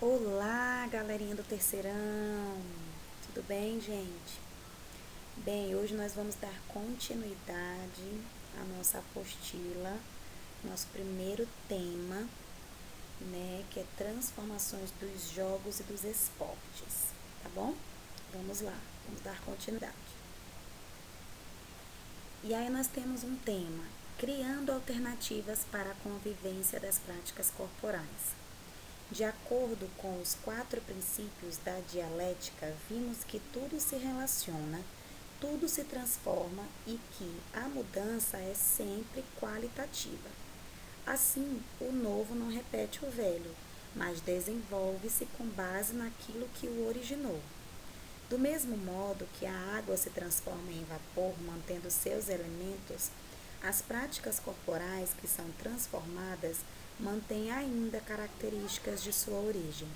Olá, galerinha do terceirão! Tudo bem, gente? Bem, hoje nós vamos dar continuidade à nossa apostila, nosso primeiro tema, né, que é transformações dos jogos e dos esportes, tá bom? Vamos lá, vamos dar continuidade. E aí nós temos um tema, criando alternativas para a convivência das práticas corporais. De acordo com os 4 princípios da dialética, vimos que tudo se relaciona, tudo se transforma e que a mudança é sempre qualitativa. Assim, o novo não repete o velho, mas desenvolve-se com base naquilo que o originou. Do mesmo modo que a água se transforma em vapor, mantendo seus elementos, as práticas corporais que são transformadas mantêm ainda características de sua origem.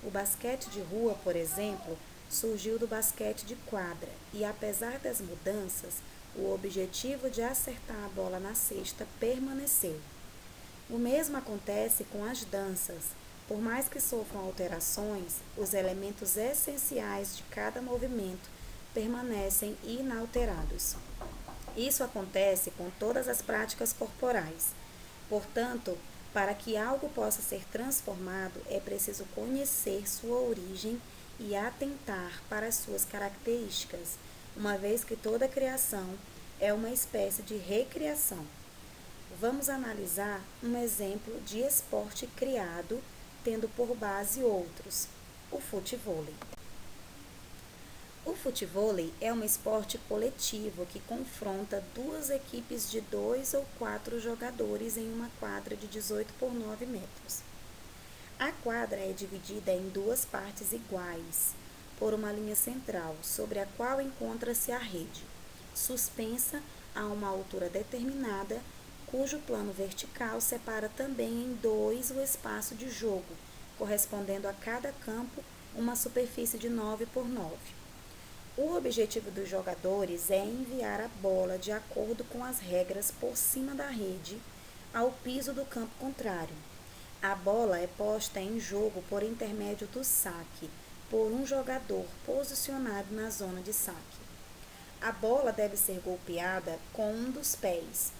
O basquete de rua, por exemplo, surgiu do basquete de quadra e, apesar das mudanças, o objetivo de acertar a bola na cesta permaneceu. O mesmo acontece com as danças. Por mais que sofram alterações, os elementos essenciais de cada movimento permanecem inalterados. Isso acontece com todas as práticas corporais. Portanto, para que algo possa ser transformado, é preciso conhecer sua origem e atentar para as suas características, uma vez que toda criação é uma espécie de recriação. Vamos analisar um exemplo de esporte criado, tendo por base outros, o futevôlei. O futevôlei é um esporte coletivo que confronta duas equipes de 2 ou 4 jogadores em uma quadra de 18 por 9 metros. A quadra é dividida em duas partes iguais, por uma linha central, sobre a qual encontra-se a rede, suspensa a uma altura determinada, cujo plano vertical separa também em 2 o espaço de jogo, correspondendo a cada campo uma superfície de 9 por 9. O objetivo dos jogadores é enviar a bola de acordo com as regras por cima da rede ao piso do campo contrário. A bola é posta em jogo por intermédio do saque, por um jogador posicionado na zona de saque. A bola deve ser golpeada com um dos pés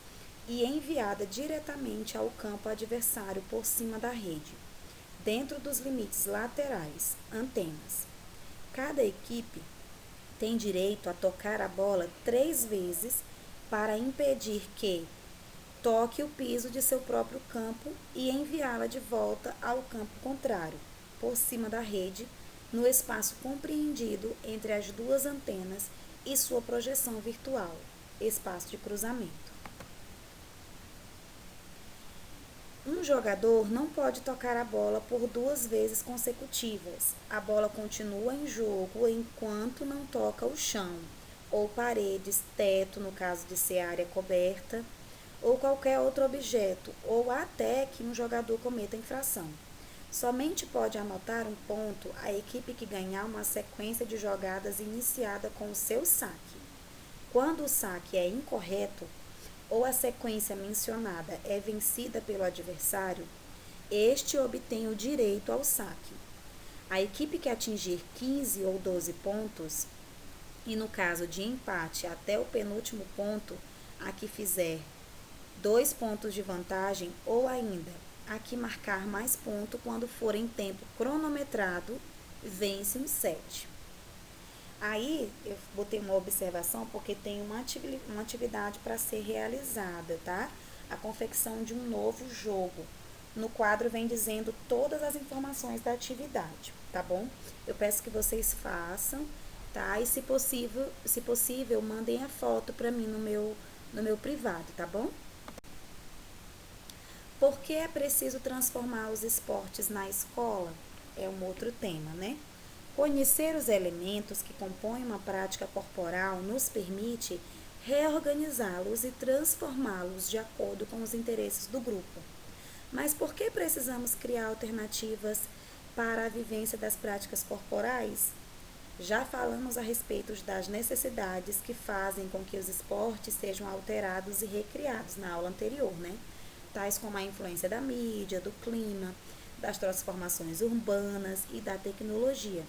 e enviada diretamente ao campo adversário por cima da rede, dentro dos limites laterais, antenas. Cada equipe tem direito a tocar a bola 3 vezes para impedir que toque o piso de seu próprio campo e enviá-la de volta ao campo contrário, por cima da rede, no espaço compreendido entre as duas antenas e sua projeção virtual, espaço de cruzamento. Um jogador não pode tocar a bola por 2 vezes consecutivas. A bola continua em jogo enquanto não toca o chão, ou paredes, teto, no caso de ser área coberta, ou qualquer outro objeto, ou até que um jogador cometa infração. Somente pode anotar um ponto a equipe que ganhar uma sequência de jogadas iniciada com o seu saque. Quando o saque é incorreto, ou a sequência mencionada é vencida pelo adversário, este obtém o direito ao saque. A equipe que atingir 15 ou 12 pontos, e no caso de empate até o penúltimo ponto, a que fizer 2 pontos de vantagem, ou ainda a que marcar mais ponto quando for em tempo cronometrado, vence um set. Aí, eu botei uma observação porque tem uma atividade para ser realizada, tá? A confecção de um novo jogo. No quadro vem dizendo todas as informações da atividade, tá bom? Eu peço que vocês façam, tá? E se possível, mandem a foto para mim no meu privado, tá bom? Por que é preciso transformar os esportes na escola? É um outro tema, né? Conhecer os elementos que compõem uma prática corporal nos permite reorganizá-los e transformá-los de acordo com os interesses do grupo. Mas por que precisamos criar alternativas para a vivência das práticas corporais? Já falamos a respeito das necessidades que fazem com que os esportes sejam alterados e recriados na aula anterior, né? Tais como a influência da mídia, do clima, das transformações urbanas e da tecnologia.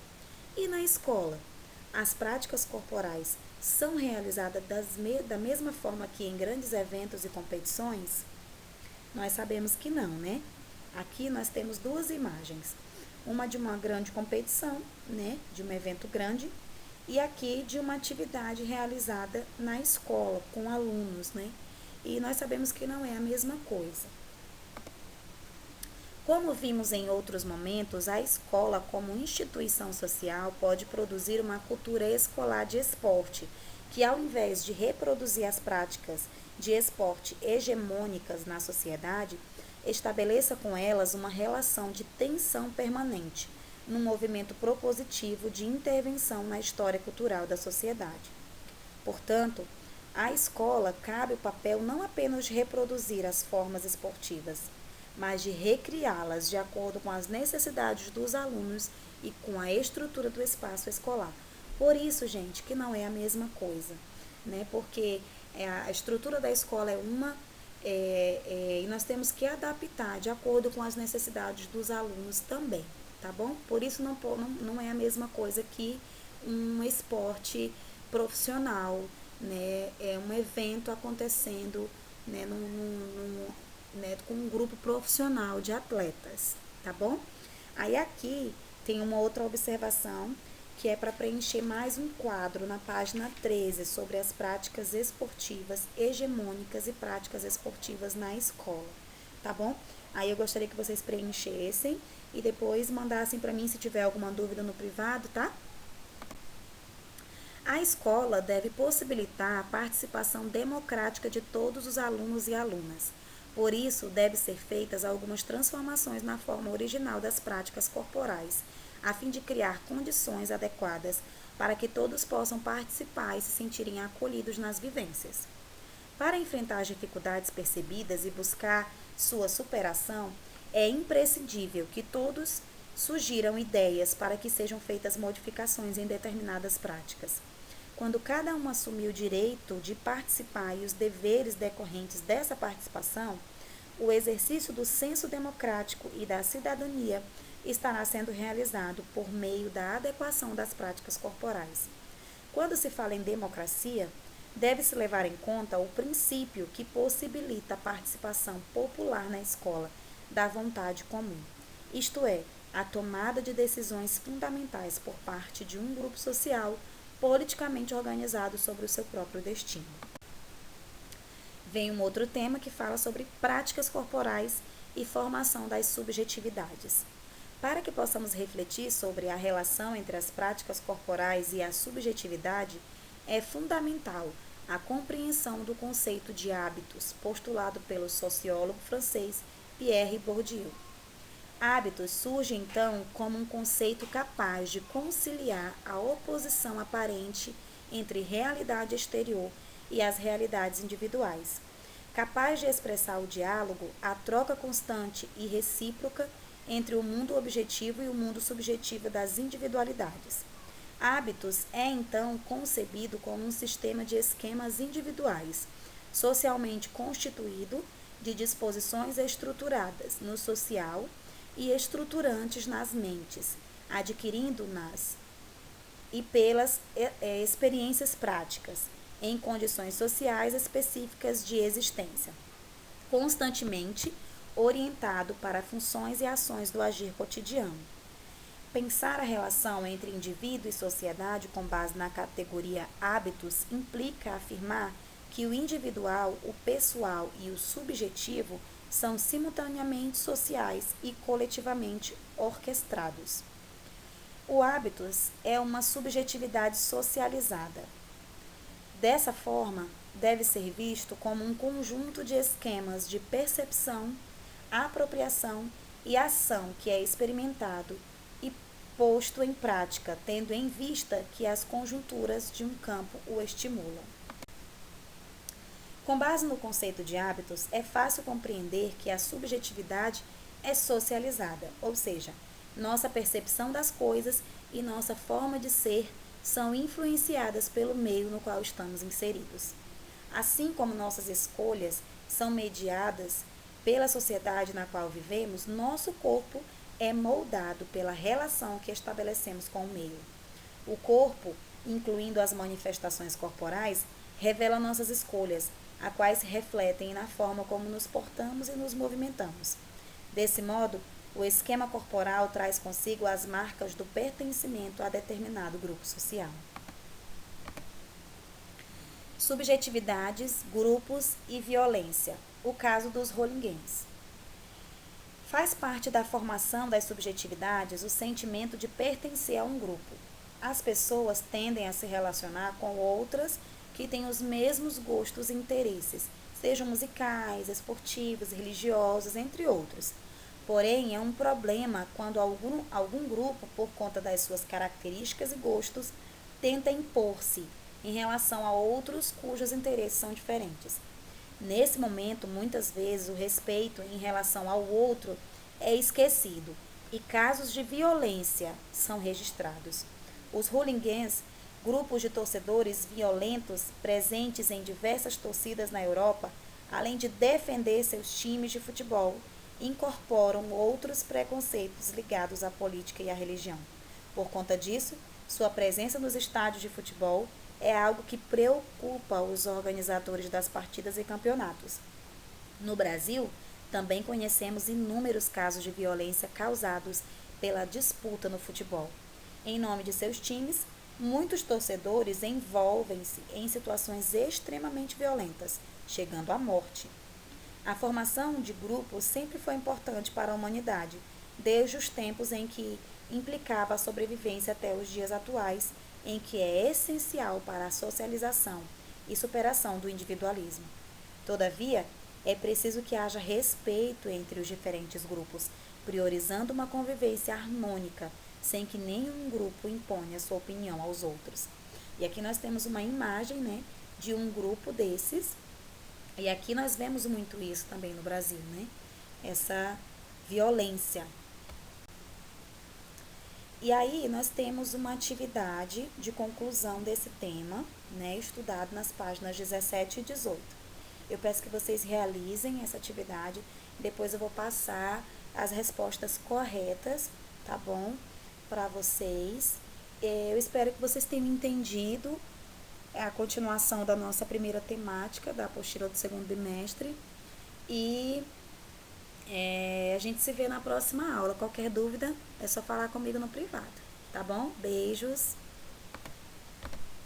E na escola, as práticas corporais são realizadas da mesma forma que em grandes eventos e competições? Nós sabemos que não, né? Aqui nós temos duas imagens. Uma de uma grande competição, né? De um evento grande. E aqui de uma atividade realizada na escola, com alunos, né? E nós sabemos que não é a mesma coisa. Como vimos em outros momentos, a escola, como instituição social, pode produzir uma cultura escolar de esporte, que ao invés de reproduzir as práticas de esporte hegemônicas na sociedade, estabeleça com elas uma relação de tensão permanente, num movimento propositivo de intervenção na história cultural da sociedade. Portanto, à escola cabe o papel não apenas de reproduzir as formas esportivas, mas de recriá-las de acordo com as necessidades dos alunos e com a estrutura do espaço escolar. Por isso, gente, que não é a mesma coisa, né? Porque a estrutura da escola é uma, e nós temos que adaptar de acordo com as necessidades dos alunos também, tá bom? Por isso não é a mesma coisa que um esporte profissional, né? É um evento acontecendo, né, né, com um grupo profissional de atletas, tá bom? Aí aqui tem uma outra observação que é para preencher mais um quadro na página 13 sobre as práticas esportivas hegemônicas e práticas esportivas na escola, tá bom? Aí eu gostaria que vocês preenchessem e depois mandassem para mim se tiver alguma dúvida no privado, tá? A escola deve possibilitar a participação democrática de todos os alunos e alunas. Por isso, devem ser feitas algumas transformações na forma original das práticas corporais, a fim de criar condições adequadas para que todos possam participar e se sentirem acolhidos nas vivências. Para enfrentar as dificuldades percebidas e buscar sua superação, é imprescindível que todos sugiram ideias para que sejam feitas modificações em determinadas práticas. Quando cada um assumir o direito de participar e os deveres decorrentes dessa participação, o exercício do senso democrático e da cidadania estará sendo realizado por meio da adequação das práticas corporais. Quando se fala em democracia, deve-se levar em conta o princípio que possibilita a participação popular na escola da vontade comum, isto é, a tomada de decisões fundamentais por parte de um grupo social politicamente organizado sobre o seu próprio destino. Vem um outro tema que fala sobre práticas corporais e formação das subjetividades. Para que possamos refletir sobre a relação entre as práticas corporais e a subjetividade, é fundamental a compreensão do conceito de hábitos, postulado pelo sociólogo francês Pierre Bourdieu. Hábitos surge então como um conceito capaz de conciliar a oposição aparente entre realidade exterior e as realidades individuais, capaz de expressar o diálogo, a troca constante e recíproca entre o mundo objetivo e o mundo subjetivo das individualidades. Hábitos é então concebido como um sistema de esquemas individuais, socialmente constituído de disposições estruturadas no social e estruturantes nas mentes, adquirindo-nas e pelas experiências práticas, em condições sociais específicas de existência, constantemente orientado para funções e ações do agir cotidiano. Pensar a relação entre indivíduo e sociedade com base na categoria hábitos implica afirmar que o individual, o pessoal e o subjetivo são simultaneamente sociais e coletivamente orquestrados. O hábitos é uma subjetividade socializada. Dessa forma, deve ser visto como um conjunto de esquemas de percepção, apropriação e ação que é experimentado e posto em prática, tendo em vista que as conjunturas de um campo o estimulam. Com base no conceito de hábitos, é fácil compreender que a subjetividade é socializada, ou seja, nossa percepção das coisas e nossa forma de ser são influenciadas pelo meio no qual estamos inseridos. Assim como nossas escolhas são mediadas pela sociedade na qual vivemos, nosso corpo é moldado pela relação que estabelecemos com o meio. O corpo, incluindo as manifestações corporais, revela nossas escolhas, as quais se refletem na forma como nos portamos e nos movimentamos. Desse modo, o esquema corporal traz consigo as marcas do pertencimento a determinado grupo social. Subjetividades, grupos e violência. O caso dos hooligans. Faz parte da formação das subjetividades o sentimento de pertencer a um grupo. As pessoas tendem a se relacionar com outras que têm os mesmos gostos e interesses, sejam musicais, esportivos, religiosos, entre outros. Porém, é um problema quando algum grupo, por conta das suas características e gostos, tenta impor-se em relação a outros cujos interesses são diferentes. Nesse momento, muitas vezes, o respeito em relação ao outro é esquecido e casos de violência são registrados. Os hooligans, grupos de torcedores violentos presentes em diversas torcidas na Europa, além de defender seus times de futebol, incorporam outros preconceitos ligados à política e à religião. Por conta disso, sua presença nos estádios de futebol é algo que preocupa os organizadores das partidas e campeonatos. No Brasil, também conhecemos inúmeros casos de violência causados pela disputa no futebol. Em nome de seus times, muitos torcedores envolvem-se em situações extremamente violentas, chegando à morte. A formação de grupos sempre foi importante para a humanidade, desde os tempos em que implicava a sobrevivência até os dias atuais, em que é essencial para a socialização e superação do individualismo. Todavia, é preciso que haja respeito entre os diferentes grupos, priorizando uma convivência harmônica, sem que nenhum grupo imponha sua opinião aos outros. E aqui nós temos uma imagem, né, de um grupo desses, e aqui nós vemos muito isso também no Brasil, né, essa violência. E aí nós temos uma atividade de conclusão desse tema, né, estudado nas páginas 17 e 18. Eu peço que vocês realizem essa atividade, depois eu vou passar as respostas corretas, tá bom, para vocês. Eu espero que vocês tenham entendido a continuação da nossa primeira temática, da apostila do segundo bimestre, e a gente se vê na próxima aula. Qualquer dúvida é só falar comigo no privado, tá bom? Beijos!